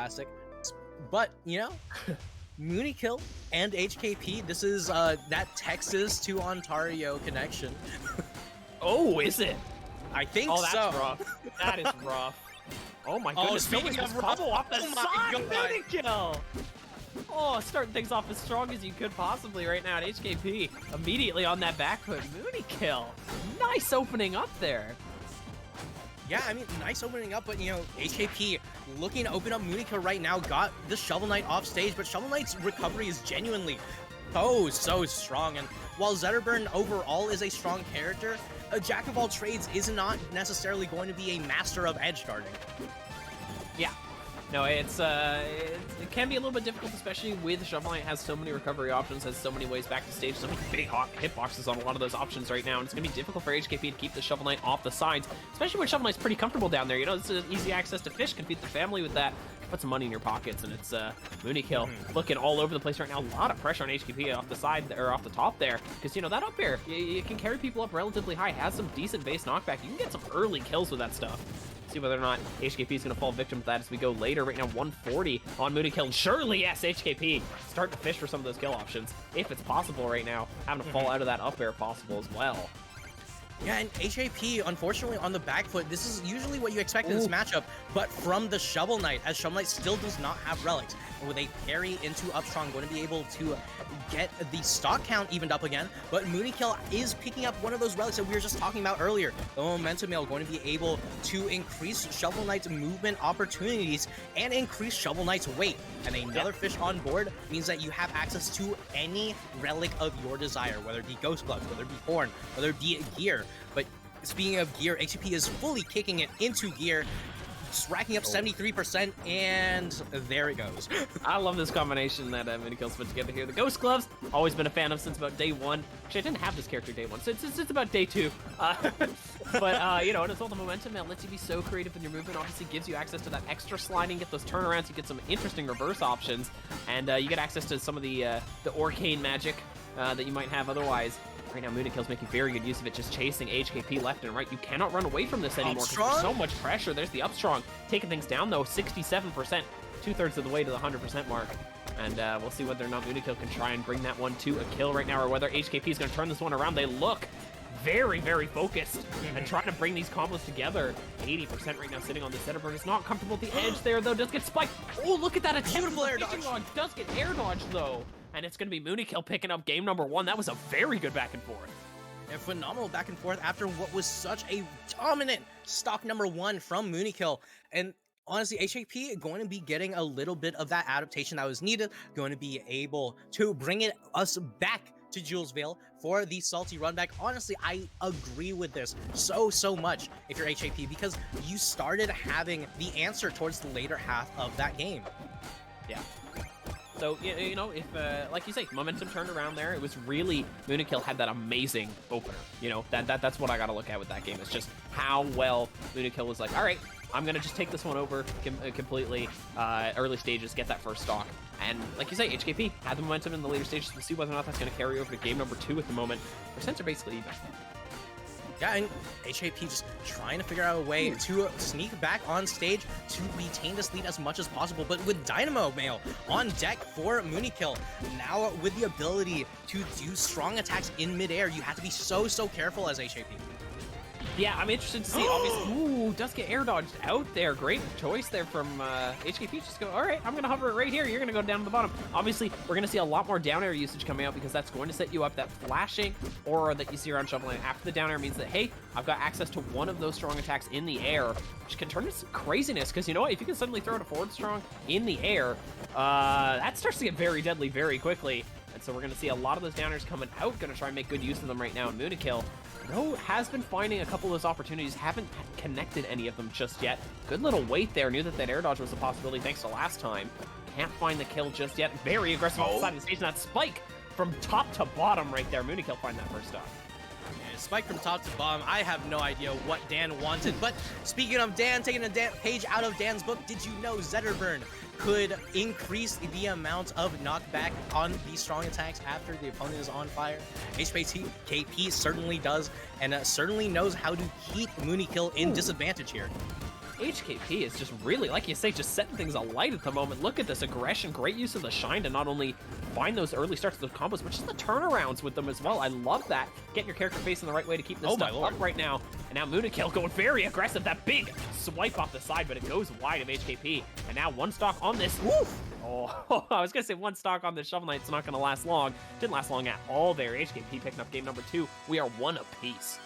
fantastic. But, you know, moonnikill and HKP, this is that Texas to Ontario connection. Oh, is it? I think oh, that's so. rough. That is rough. Oh my goodness, speaking of of bubble off the oh my side, God. moonnikill! Oh, starting things off as strong as you could possibly right now at HKP. Immediately on that back foot, moonnikill. Nice opening up there. Yeah, I mean, nice opening up, but, you know, HKP looking to open up moonnikill right now, got the Shovel Knight off stage, but Shovel Knight's recovery is genuinely so strong. And while Zetterburn overall is a strong character, a jack of all trades is not necessarily going to be a master of edge guarding. Yeah. No, it can be a little bit difficult, especially with Shovel Knight has so many recovery options, has so many ways back to stage, so many big hitboxes on a lot of those options right now, and it's going to be difficult for HKP to keep the Shovel Knight off the sides, especially when Shovel Knight's pretty comfortable down there. You know, it's easy access to fish, can feed the family with that, put some money in your pockets, and it's moonnikill looking all over the place right now. A lot of pressure on HKP off the side, or off the top there, because, you know, that up air, you can carry people up relatively high, has some decent base knockback. You can get some early kills with that stuff. See whether or not HKP is going to fall victim to that as we go later. Right now, 140 on moonnikill. And surely, yes, HKP starting to fish for some of those kill options, if it's possible right now. Having to fall out of that up air possible as well. Yeah, and HKP, unfortunately, on the back foot, this is usually what you expect in this matchup, but from the Shovel Knight, as Shovel Knight still does not have relics. And with a carry into up strong, going to be able to get the stock count evened up again, but moonnikill is picking up one of those relics that we were just talking about earlier. The momentum mill going to be able to increase Shovel Knight's movement opportunities and increase Shovel Knight's weight. And another fish on board means that you have access to any relic of your desire, whether it be Ghost Gloves, whether it be Horn, whether it be gear. But speaking of gear, HKP is fully kicking it into gear, just racking up 73%, and there it goes. I love this combination that moonnikill's put together here. The Ghost Gloves, always been a fan of since about day one. Actually, I didn't have this character day one, so it's about day two. But, you know, and it's all the momentum that lets you be so creative in your movement. Obviously gives you access to that extra sliding, get those turnarounds, you get some interesting reverse options, and you get access to some of the Arcane magic that you might have otherwise. Right now, mooonnikill's making very good use of it, just chasing HKP left and right. You cannot run away from this anymore because there's so much pressure. There's the Upstrong taking things down, though, 67%, 2/3 of the way to the 100% mark. And we'll see whether or not moonnikill can try and bring that one to a kill right now, or whether HKP is going to turn this one around. They look very focused and trying to bring these combos together. 80% right now sitting on the Zetterburn. Is not comfortable at the edge there, though. Does get spiked. Oh, look at that attempt. Beautiful air dodge. Does get air dodge, though. And it's going to be moonnikill picking up game number one. That was a very good back and forth. A phenomenal back and forth after what was such a dominant stock number one from moonnikill. And honestly, HKP going to be getting a little bit of that adaptation that was needed, going to be able to bring us back to Jules Vale for the salty run back. Honestly, I agree with this so much if you're HKP, because you started having the answer towards the later half of that game. Yeah. So, you know, if, like you say, momentum turned around there, it was really, moonnikill had that amazing opener. You know, that's what I got to look at with that game. It's just how well moonnikill was like, all right, I'm going to just take this one over completely, early stages, get that first stock. And like you say, HKP had the momentum in the later stages. We'll see whether or not that's going to carry over to game number 2 at the moment. Percents are basically even. Yeah, and HKP just trying to figure out a way to sneak back on stage to retain this lead as much as possible, but with Dynamo Mail on deck for moonnikill. Now with the ability to do strong attacks in midair, you have to be so careful as HKP. Yeah, I'm interested to see, obviously. Ooh, does get air dodged out there. Great choice there from HKP. Just go, all right, I'm going to hover it right here. You're going to go down to the bottom. Obviously, we're going to see a lot more down air usage coming out, because that's going to set you up. That flashing aura that you see around Shovel Knight after the down air means that, hey, I've got access to one of those strong attacks in the air, which can turn into some craziness, because you know what? If you can suddenly throw out a forward strong in the air, that starts to get very deadly very quickly. And so we're going to see a lot of those downers coming out. Going to try and make good use of them right now in moonnikill. No, has been finding a couple of those opportunities, haven't connected any of them just yet. Good little wait there, knew that air dodge was a possibility thanks to last time. Can't find the kill just yet. Very aggressive off the side of the stage, and that spike from top to bottom right there. moonnikill find that first stock. Spike from top to bottom. I have no idea what Dan wanted, but speaking of Dan, taking a page out of Dan's book, did you know Zetterburn could increase the amount of knockback on these strong attacks after the opponent is on fire? HKP certainly does, and certainly knows how to keep moonnikill in disadvantage here. HKP is just really, like you say, just setting things alight at the moment. Look at this aggression, great use of the shine to not only find those early starts of those combos, but just the turnarounds with them as well. I love that. Getting your character facing the right way to keep this stuff up right now. And now moonnikill going very aggressive. That big swipe off the side, but it goes wide of HKP. And now one stock on this. Woof! Oh, I was going to say one stock on this Shovel Knight. It's not going to last long. Didn't last long at all there. HKP picking up game number 2. We are 1 apiece.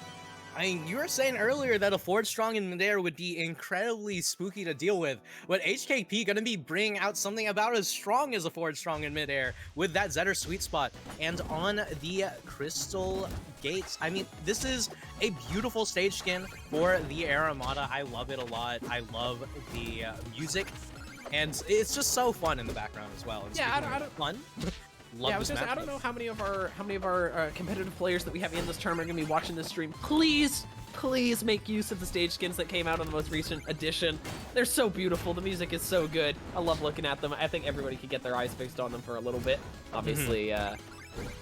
I mean, you were saying earlier that a forward strong in midair would be incredibly spooky to deal with, but HKP gonna be bringing out something about as strong as a forward strong in midair with that Zetter sweet spot. And on the crystal gates, I mean, this is a beautiful stage skin for the Air Armada. I love it a lot. I love the music, and it's just so fun in the background as well. And yeah, I don't fun. Yeah, I was gonna say, I don't know how many of our competitive players that we have in this tournament are gonna be watching this stream. Please make use of the stage skins that came out on the most recent edition. They're so beautiful. The music is so good. I love looking at them. I think everybody could get their eyes fixed on them for a little bit. Obviously,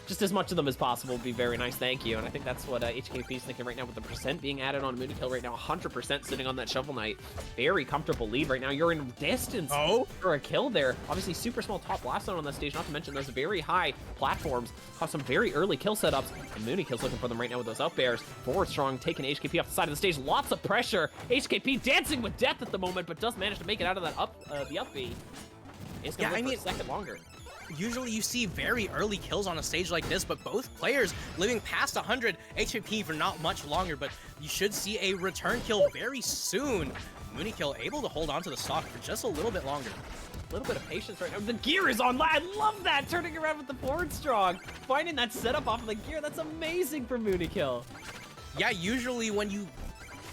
just as much of them as possible would be very nice. Thank you. And I think that's what HKP is thinking right now with the percent being added on moonnikill right now. 100% sitting on that Shovel Knight. Very comfortable lead right now. You're in distance for a kill there. Obviously, super small top blast zone on that stage. Not to mention those very high platforms. Cause some very early kill setups. And moonnikill's looking for them right now with those up airs. Forward strong taking HKP off the side of the stage. Lots of pressure. HKP dancing with death at the moment, but does manage to make it out of that the up B. It's gonna live for a second longer. Usually you see very early kills on a stage like this, but both players living past 100 HKP for not much longer, but you should see a return kill very soon. moonnikill able to hold on to the stock for just a little bit longer. A little bit of patience right now. The gear is on. I love that, turning around with the forward strong. Finding that setup off of the gear, that's amazing for moonnikill. Yeah, usually when you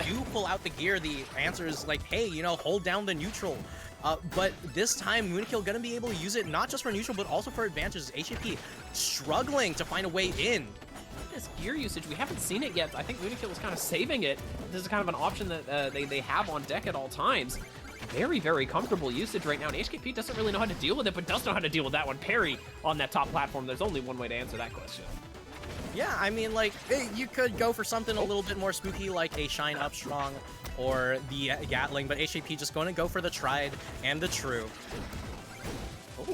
do pull out the gear, the answer is like, hey, you know, hold down the neutral. But this time, moonnikill gonna be able to use it not just for neutral, but also for advantages. HKP struggling to find a way in. This gear usage, we haven't seen it yet. I think moonnikill was kind of saving it. This is kind of an option that they have on deck at all times. Very, very comfortable usage right now, and HKP doesn't really know how to deal with it, but does know how to deal with that one. Parry on that top platform. There's only one way to answer that question. Yeah, I mean, like, you could go for something a little bit more spooky, like a Shine Up Strong or the Gatling, but HKP just going to go for the tried and the true.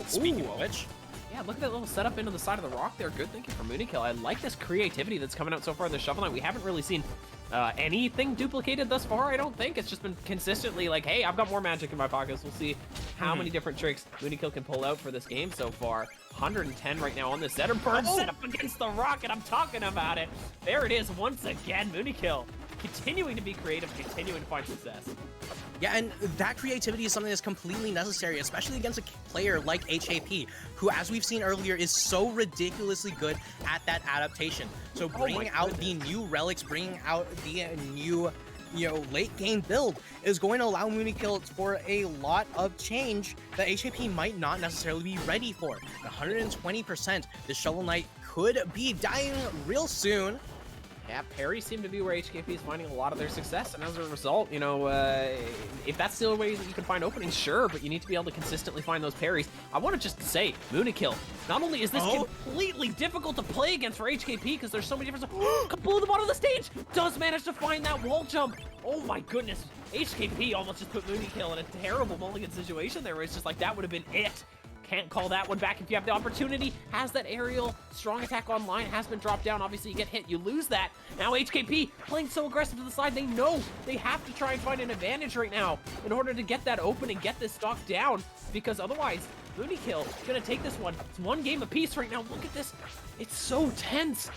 Speaking of which... Yeah, look at that little setup into the side of the rock there. Good thinking for moonnikill. I like this creativity that's coming out so far in the Shovel Knight. We haven't really seen anything duplicated thus far, I don't think. It's just been consistently like, hey, I've got more magic in my pockets. We'll see how many different tricks moonnikill can pull out for this game so far. 110 right now on the Zetterburn set up against the rock, and I'm talking about it. There it is once again, moonnikill. Continuing to be creative, continuing to find success. Yeah, and that creativity is something that's completely necessary, especially against a player like HKP, who, as we've seen earlier, is so ridiculously good at that adaptation. So bringing out the new relics, bringing out the new, late game build is going to allow moonnikill for a lot of change that HKP might not necessarily be ready for. 120%, the Shovel Knight could be dying real soon. Yeah, parries seem to be where HKP is finding a lot of their success, and as a result, if that's still a way that you can find openings, sure, but you need to be able to consistently find those parries. I want to just say, moonnikill, not only is this completely difficult to play against for HKP, because there's so many different below the bottom of the stage, does manage to find that wall jump. Oh my goodness, HKP almost just put moonnikill in a terrible mulligan situation there, where it's just like, that would have been it. Can't call that one back if you have the opportunity. Has that aerial strong attack online, has been dropped down. Obviously, you get hit, you lose that. Now HKP playing so aggressive to the side, they know they have to try and find an advantage right now in order to get that open and get this stock down, because otherwise, moonnikill is gonna take this one. It's one game apiece right now. Look at this. It's so tense.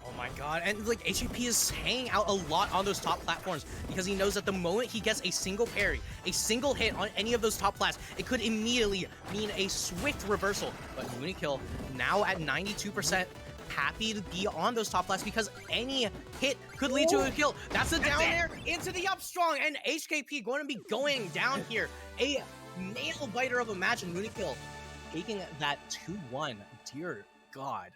Oh my god, and like HKP is hanging out a lot on those top platforms because he knows that the moment he gets a single parry, a single hit on any of those top plats, it could immediately mean a swift reversal. But moonnikill now at 92%, happy to be on those top plats because any hit could lead to a kill. That's a down there into the up strong, and HKP going to be going down here. A nail biter of a match, and moonnikill taking that 2-1. Dear God.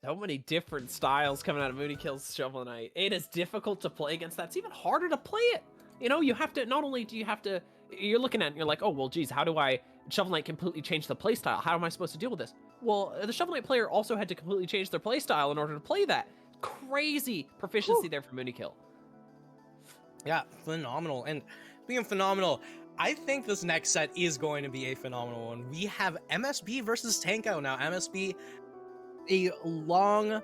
So many different styles coming out of moonnikill's Shovel Knight. It is difficult to play against that. It's even harder to play it. You have to, not only do you have to, you're looking at it and you're like, oh, well, geez, how do Shovel Knight completely change the playstyle? How am I supposed to deal with this? Well, the Shovel Knight player also had to completely change their playstyle in order to play that. Crazy proficiency there for moonnikill. Yeah, phenomenal. And being phenomenal. I think this next set is going to be a phenomenal one. We have MSB versus Tanko now. MSB, a long